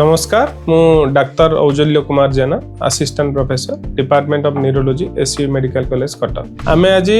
नमस्कार मु doctor Aujalya Kumar Jena assistant professor department of neurology SU medical college Cuttack. आमे आज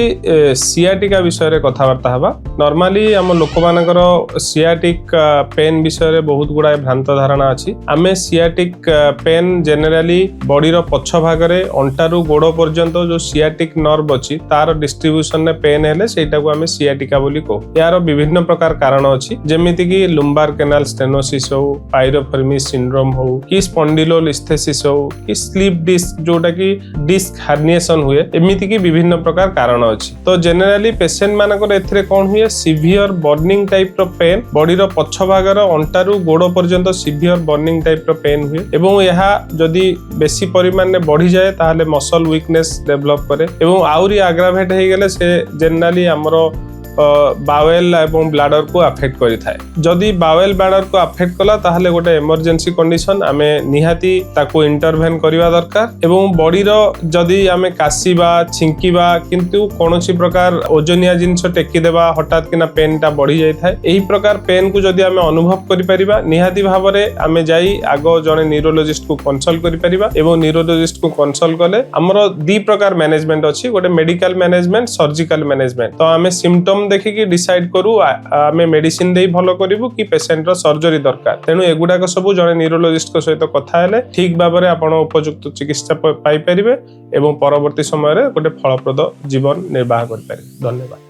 सियाटिका विषय रे कथबार्ता हबा। नॉर्मली हम लोक मानकर सियाटिक पेन विषय रे बहुत गुडा भ्रांत धारणा अछि। आमे सियाटिक पेन जनरली बॉडी रो पछ भाग रे अंटा रु गोड़ पर्यंत जो सियाटिक नर्व अछि तार डिस्ट्रीब्यूशन ने पेन हेले सेटा को आमे सियाटिका बोली को। यार विभिन्न प्रकार कारण अछि जेमिति कि लुम्बार कैनाल स्टेनोसिस हो, पायरोफर्मी सिंड्रोम हो कि स्पॉन्डिलोलिस्थेसिस हो कि स्लीप डिस्क जोटा कि डिस्क हार्निएशन हुए एमिति कि विभिन्न प्रकार कारण अछि। तो जनरली पेशेंट मानकर एथिरे कोन हुए सीवियर बर्निंग टाइप रो पेन बॉडी रो पछ भाग रो अंटा रु गोड़ पर्यंत सीवियर बर्निंग टाइप रो पेन हुए एवं यहा जदी बेसी परिमाण में बढ़ी जाए ताहले मसल वीकनेस डेवलप करे एवं आउरी अग्रावेट हे गेले से जनरली हमरो बावेल एवं ब्लाडर को अफेक्ट करि थाए। जदि बावेल ब्लाडर को अफेक्ट कला ताहले गोटे इमरजेंसी कंडीशन आमे निहाती ताको इंटरवेन करिवा दरकार एवं बॉडी रो जदि आमे कासीबा छिंकीबा किंतु कोनोसी प्रकार ओजनिया जिंस टेकी देबा हठात किना पेनटा बढ़ी जाय थाए एही प्रकार पेन को जदि आमे अनुभव करि परिबा निहाती भाबरे आमे जाई आगो जने न्यूरोलॉजिस्ट को कंसल्ट करि परिबा एवं न्यूरोलॉजिस्ट को कंसल्ट कले हमरो दी प्रकार मैनेजमेंट अछि गोटे मेडिकल मैनेजमेंट सर्जिकल मैनेजमेंट। तो आमे सिम्पटम देखिकी डिसाइड करू आमे मेडिसिन देई भलो करिवु कि पेशेंट रो सर्जरी दरकार। तेनु एगुडा को सब जने न्यूरोलॉजिस्ट को सहित कथा हेले ठीक भाबरे आपण उपयुक्त चिकित्सा पाई परिबे एवं परवर्ती समय रे गोटे फलप्रद जीवन निर्वाह करि परिबे। धन्यवाद।